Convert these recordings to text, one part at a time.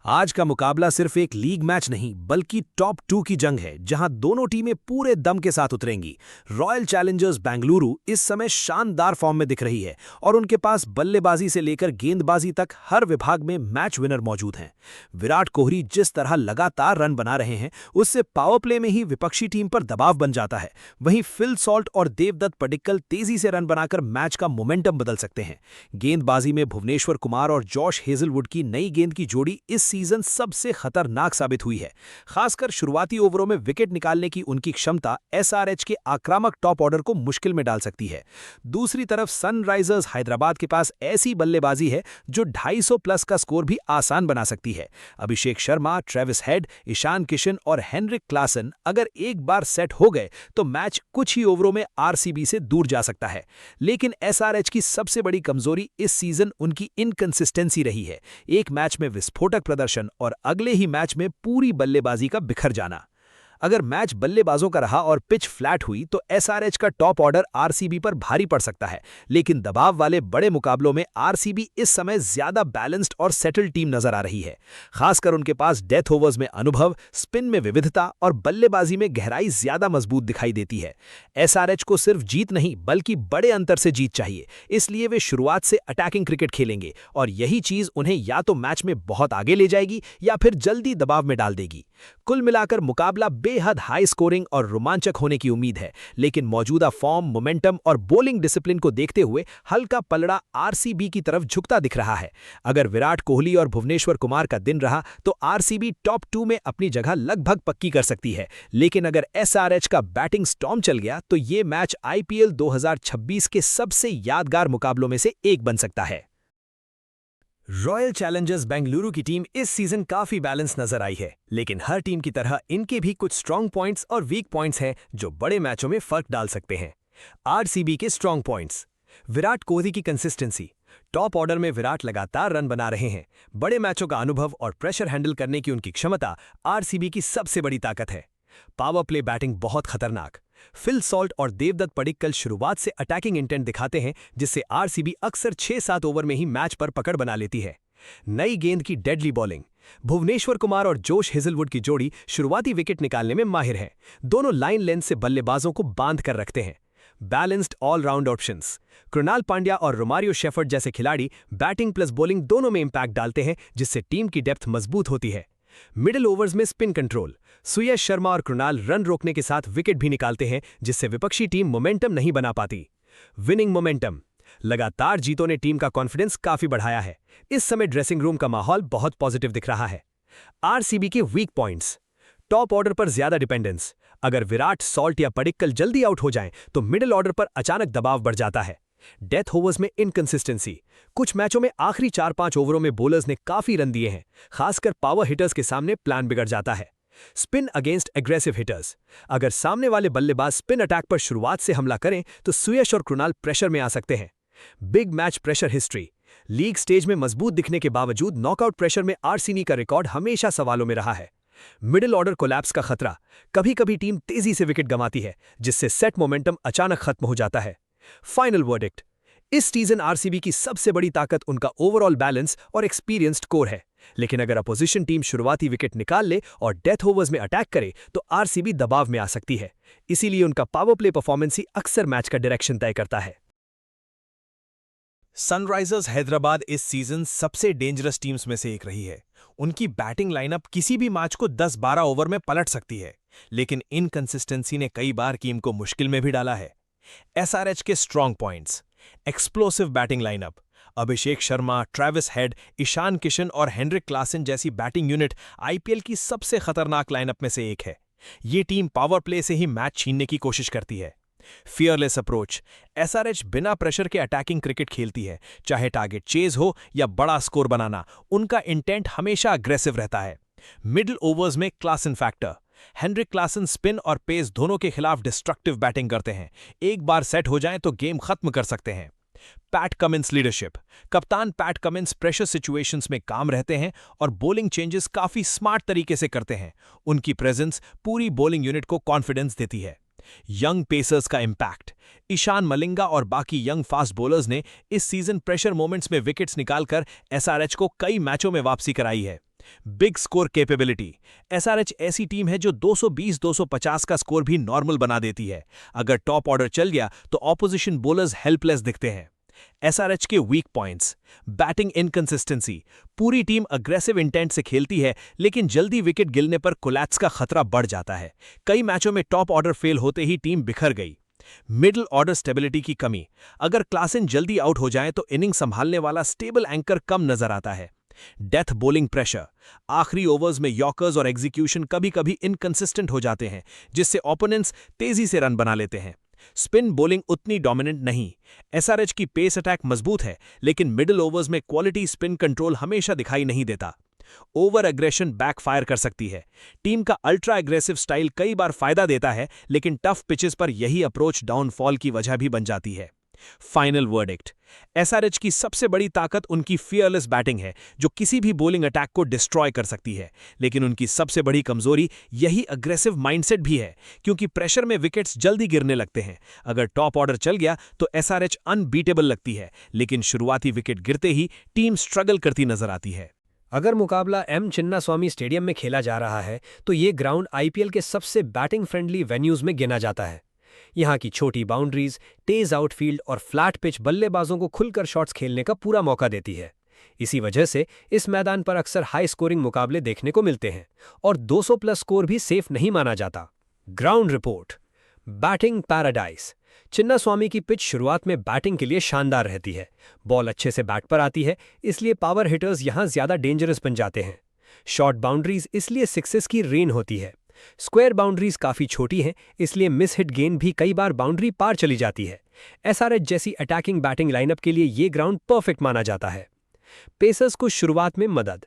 आज का मुकाबला सिर्फ एक लीग मैच नहीं बल्कि टॉप 2 की जंग है, जहां दोनों टीमें पूरे दम के साथ उतरेंगी। रॉयल चैलेंजर्स बेंगलुरु इस समय शानदार फॉर्म में दिख रही है और उनके पास बल्लेबाजी से लेकर गेंदबाजी तक हर विभाग में मैच विनर मौजूद हैं। विराट कोहली जिस तरह लगातार रन बना रहे हैं, उससे पावर प्ले में ही विपक्षी टीम पर दबाव बन जाता है। वहीं फिल सॉल्ट और देवदत्त पडिक्कल तेजी से रन बनाकर मैच का मोमेंटम बदल सकते हैं। गेंदबाजी में भुवनेश्वर कुमार और जॉश हेजलवुड की नई गेंद की जोड़ी इस सीजन सबसे खतरनाक साबित हुई है। खासकर शुरुआती ओवरों में विकेट निकालने की उनकी क्षमता एसआरएच के आक्रामक टॉप ऑर्डर को मुश्किल में डाल सकती है। दूसरी तरफ सनराइजर्स हैदराबाद के पास ऐसी बल्लेबाजी है जो 250 प्लस का स्कोर भी आसान बना सकती है। अभिषेक शर्मा, ट्रेविस हेड, ईशान किशन और हेनरिक क्लासन अगर एक बार सेट हो गए तो मैच कुछ ही ओवरों में आरसीबी से दूर जा सकता है। लेकिन एसआरएच की सबसे बड़ी कमजोरी इस सीजन उनकी इनकंसिस्टेंसी रही है। एक मैच में विस्फोटक प्रदर्शन और अगले ही मैच में पूरी बल्लेबाजी का बिखर जाना। अगर मैच बल्लेबाजों का रहा और पिच फ्लैट हुई तो एसआरएच का टॉप ऑर्डर आरसीबी पर भारी पड़ सकता है। लेकिन दबाव वाले बड़े मुकाबलों में आरसीबी इस समय ज्यादा बैलेंस्ड और सेटल्ड टीम नजर आ रही है। खासकर उनके पास डेथ ओवर्स में अनुभव, स्पिन में विविधता और बल्लेबाजी में गहराई ज्यादा मजबूत दिखाई देती है। एसआरएच को सिर्फ जीत नहीं बल्कि बड़े अंतर से जीत चाहिए, इसलिए वे शुरुआत से अटैकिंग क्रिकेट खेलेंगे और यही चीज उन्हें या तो मैच में बहुत आगे ले जाएगी या फिर जल्दी दबाव में डाल देगी। कुल मिलाकर मुकाबला बेहद हाई स्कोरिंग और रोमांचक होने की उम्मीद है, लेकिन मौजूदा फॉर्म, मोमेंटम और बॉलिंग डिसिप्लिन को देखते हुए हल्का पलड़ा आरसीबी की तरफ झुकता दिख रहा है। अगर विराट कोहली और भुवनेश्वर कुमार का दिन रहा तो आरसीबी टॉप 2 में अपनी जगह लगभग पक्की कर सकती है। लेकिन अगर एसआरएच का बैटिंग स्टॉर्म चल गया तो ये मैच आईपीएल 2026 के सबसे यादगार मुकाबलों में से एक बन सकता है। रॉयल चैलेंजर्स बेंगलुरु की टीम इस सीजन काफी बैलेंस नजर आई है, लेकिन हर टीम की तरह इनके भी कुछ स्ट्रॉन्ग पॉइंट्स और वीक पॉइंट्स हैं जो बड़े मैचों में फर्क डाल सकते हैं। आरसीबी के स्ट्रॉन्ग पॉइंट्स: विराट कोहली की कंसिस्टेंसी। टॉप ऑर्डर में विराट लगातार रन बना रहे हैं। बड़े मैचों का अनुभव और प्रेशर हैंडल करने की उनकी क्षमता आरसीबी की सबसे बड़ी ताकत है। पावर प्ले बैटिंग बहुत खतरनाक। फिल सॉल्ट और देवदत्त पडिक्कल शुरुआत से अटैकिंग इंटेंट दिखाते हैं, जिससे आरसीबी अक्सर 6-7 ओवर में ही मैच पर पकड़ बना लेती है। नई गेंद की डेडली बॉलिंग। भुवनेश्वर कुमार और जोश हेजलवुड की जोड़ी शुरुआती विकेट निकालने में माहिर है। दोनों लाइन लेंथ से बल्लेबाजों को बांध कर रखते हैं। Balanced allround options. Krunal Pandya और रोमारियो शेफर्ड जैसे खिलाड़ी बैटिंग प्लस बॉलिंग दोनों में इंपैक्ट डालते हैं, जिससे टीम की डेप्थ मजबूत होती है। मिडिल ओवर्स में स्पिन कंट्रोल। सुयश शर्मा और कृणाल रन रोकने के साथ विकेट भी निकालते हैं, जिससे विपक्षी टीम मोमेंटम नहीं बना पाती। Winning momentum. लगातार जीतों ने टीम का कॉन्फिडेंस काफी बढ़ाया है। इस समय ड्रेसिंग रूम का माहौल बहुत पॉजिटिव दिख रहा है। आरसीबी के वीक पॉइंट्स: टॉप ऑर्डर पर ज्यादा डिपेंडेंस। अगर विराट, सॉल्ट या पडिक्कल जल्दी आउट हो जाएं तो मिडिल ऑर्डर पर अचानक दबाव बढ़ जाता है। डेथ ओवर्स में इनकंसिस्टेंसी। कुछ मैचों में आखिरी 4-5 ओवरों में बॉलर्स ने काफी रन दिए हैं। खासकर पावर हिटर्स के सामने प्लान बिगड़ जाता है। Spin against aggressive hitters. अगर सामने वाले बल्लेबाज स्पिन अटैक पर शुरुआत से हमला करें तो सुयश और कृणाल प्रेशर में आ सकते हैं। Big match pressure history. League stage में मजबूत दिखने के बावजूद नॉकआउट प्रेशर में आरसीबी का रिकॉर्ड हमेशा सवालों में रहा है। मिडिल ऑर्डर कोलैप्स का खतरा। कभी कभी टीम तेजी से विकेट गंवाती है, जिससे सेट मोमेंटम अचानक खत्म हो जाता है। फाइनल वर्डिक्ट: इस सीजन आरसीबी की सबसे बड़ी ताकत उनका ओवरऑल बैलेंस और एक्सपीरियंस्ड कोर है। लेकिन अगर अपोजिशन टीम शुरुआती विकेट निकाल ले और डेथ ओवर्स में अटैक करे तो आरसीबी दबाव में आ सकती है। इसीलिए उनका पावर प्ले परफॉर्मेंस ही अक्सर मैच का डायरेक्शन तय करता है। सनराइजर्स हैदराबाद इस सीजन सबसे डेंजरस टीम्स में से एक रही है। उनकी बैटिंग लाइनअप किसी भी मैच को 10-12 ओवर में पलट सकती है, लेकिन इनकंसिस्टेंसी ने कई बार टीम को मुश्किल में भी डाला है। एसआरएच के strong points: explosive batting lineup. Abhishek Sharma, Travis Head, Ishan Kishan और हेनरिक क्लासन जैसी बैटिंग यूनिट आईपीएल की सबसे खतरनाक लाइनअप में से एक है। ये टीम पावर प्ले से ही मैच छीनने की कोशिश करती है। Fearless approach. एसआरएच बिना प्रेशर के अटैकिंग क्रिकेट खेलती है, चाहे टारगेट चेज हो या बड़ा स्कोर बनाना, उनका इंटेंट हमेशा अग्रेसिव रहता है। मिडिल ओवर्स में Klaasen factor. Heinrich Klaasen spin और पेस दोनों के खिलाफ डिस्ट्रक्टिव बैटिंग करते हैं। एक बार सेट हो जाएं तो गेम खत्म कर सकते हैं। PAT Cummins leadership. कप्तान पैट कमिंस प्रेशर सिचुएशंस में काम रहते हैं और बॉलिंग चेंजेस काफी स्मार्ट तरीके से करते हैं। उनकी प्रेजेंस पूरी बॉलिंग यूनिट को कॉन्फिडेंस देती है। यंग पेसर्स का इंपैक्ट। ईशान मलिंगा और बाकी यंग फास्ट बॉलर्स ने इस सीजन प्रेशर मोमेंट्स में विकेट्स निकालकर एसआरएच को कई मैचों में वापसी कराई है। Big score capability. एसआरएच ऐसी टीम है जो 220-250 का स्कोर भी नॉर्मल बना देती है। अगर टॉप ऑर्डर चल गया तो ऑपोजिशन बॉलर्स हेल्पलेस दिखते हैं। एसआरएच के वीक पॉइंट्स। Batting inconsistency. पूरी टीम अग्रेसिव इंटेंट से खेलती है, लेकिन जल्दी विकेट गिरने पर कोलैप्स का खतरा बढ़ जाता है। कई मैचों में टॉप ऑर्डर फेल होते ही टीम बिखर गई। मिडिल ऑर्डर स्टेबिलिटी की कमी। अगर क्लासन जल्दी आउट हो जाए तो इनिंग संभालने वाला स्टेबल एंकर कम नजर आता है। Death bowling pressure. आखिरी ओवर्स में यॉर्कर्स और एग्जीक्यूशन कभी कभी इनकंसिस्टेंट हो जाते हैं, जिससे ओपोनेंट्स तेजी से रन बना लेते हैं। स्पिन बॉलिंग उतनी डोमिनेंट नहीं। एसआरएच की पेस अटैक मजबूत है, लेकिन मिडिल ओवर्स में क्वालिटी स्पिन कंट्रोल हमेशा दिखाई नहीं देता। ओवर एग्रेशन बैकफायर कर सकती है। टीम का अल्ट्रा एग्रेसिव स्टाइल कई बार फायदा देता है, लेकिन टफ पिचेस पर यही अप्रोच डाउनफॉल की वजह भी बन जाती है। Final verdict. एसआरएच की सबसे बड़ी ताकत उनकी फियरलेस बैटिंग है, जो किसी भी बॉलिंग अटैक को डिस्ट्रॉय कर सकती है। लेकिन उनकी सबसे बड़ी कमजोरी यही अग्रेसिव माइंडसेट भी है, क्योंकि प्रेशर में विकेट्स जल्दी गिरने लगते हैं। अगर टॉप ऑर्डर चल गया तो एसआरएच अनबीटेबल लगती है, लेकिन शुरुआती विकेट गिरते ही टीम स्ट्रगल करती नजर आती है। अगर मुकाबला एम चिन्नास्वामी स्टेडियम में खेला जा रहा है तो ये ग्राउंड आईपीएल के सबसे बैटिंग फ्रेंडली वेन्यूज में गिना जाता है। यहाँ की छोटी बाउंड्रीज, तेज आउटफील्ड और फ्लैट पिच बल्लेबाजों को खुलकर शॉट्स खेलने का पूरा मौका देती है। इसी वजह से इस मैदान पर अक्सर हाई स्कोरिंग मुकाबले देखने को मिलते हैं और 200 प्लस स्कोर भी सेफ नहीं माना जाता। Ground report. Batting paradise. Chinnaswamy की पिच शुरुआत में बैटिंग के लिए शानदार रहती है। बॉल अच्छे से बैट पर आती है, इसलिए पावर हिटर्स यहां ज्यादा डेंजरस बन जाते हैं। शॉर्ट बाउंड्रीज, इसलिए सिक्सेस की रेन होती है। स्क्वायर बाउंड्रीज काफी छोटी हैं, इसलिए मिस हिट गेंद भी कई बार बाउंड्री पार चली जाती है। एसआरएच जैसी अटैकिंग बैटिंग लाइनअप के लिए ये ग्राउंड परफेक्ट माना जाता है। पेसर्स को शुरुआत में मदद।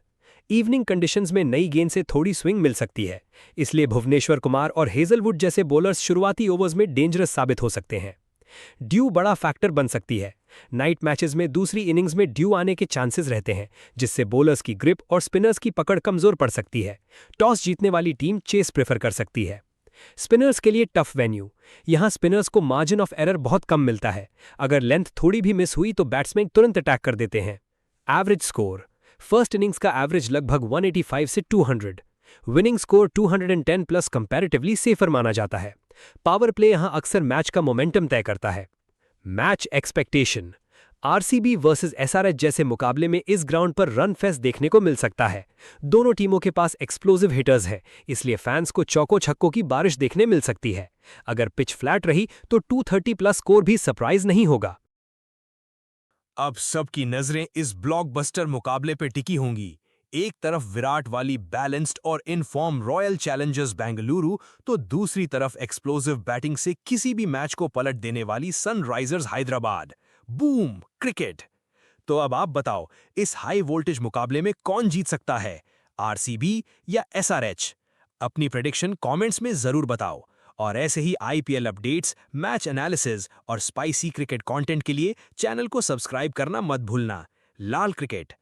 इवनिंग कंडीशंस में नई गेंद से थोड़ी स्विंग मिल सकती है, इसलिए भुवनेश्वर कुमार और हेजलवुड जैसे बॉलर्स शुरुआती ओवर्स में डेंजरस साबित हो सकते हैं। ड्यू बड़ा फैक्टर बन सकती है। नाइट मैचेस में दूसरी इनिंग्स में ड्यू आने के चांसेस रहते हैं, जिससे बॉलर्स की ग्रिप और स्पिनर्स की पकड़ कमजोर पड़ सकती है। टॉस जीतने वाली टीम चेस प्रेफर कर सकती है। स्पिनर्स के लिए टफ वेन्यू। यहां स्पिनर्स को मार्जिन ऑफ एरर बहुत कम मिलता है। अगर लेंथ थोड़ी भी मिस हुई तो बैट्समैन तुरंत अटैक कर देते हैं। Average score. फर्स्ट इनिंग्स का एवरेज लगभग 185 से 200। Winning score 210 plus comparatively safer माना जाता है। पावर प्ले यहां अक्सर मैच का मोमेंटम तय करता है। Match expectation. RCB versus SRH जैसे मुकाबले में इस ग्राउंड पर रन फेस्ट देखने को मिल सकता है। दोनों टीमों के पास एक्सप्लोसिव हिटर्स हैं, इसलिए फैंस को चौको छक्कों की बारिश देखने मिल सकती है। अगर पिच फ्लैट रही तो 230 प्लस स्कोर भी सरप्राइज नहीं होगा। अब सबकी नजरें इस ब्लॉकबस्टर मुकाबले पर टिकी होंगी। एक तरफ विराट वाली बैलेंस्ड और इनफॉर्म रॉयल चैलेंजर्स बेंगलुरु, तो दूसरी तरफ एक्सप्लोसिव बैटिंग से किसी भी मैच को पलट देने वाली सनराइजर्स हैदराबाद। Boom cricket. तो अब आप बताओ, इस हाई वोल्टेज मुकाबले में कौन जीत सकता है, आरसीबी या एसआरएच? अपनी प्रेडिक्शन कमेंट्स में जरूर बताओ। और ऐसे ही आईपीएल अपडेट्स, मैच एनालिसिस और स्पाइसी क्रिकेट कंटेंट के लिए चैनल को सब्सक्राइब करना मत भूलना। लाल क्रिकेट।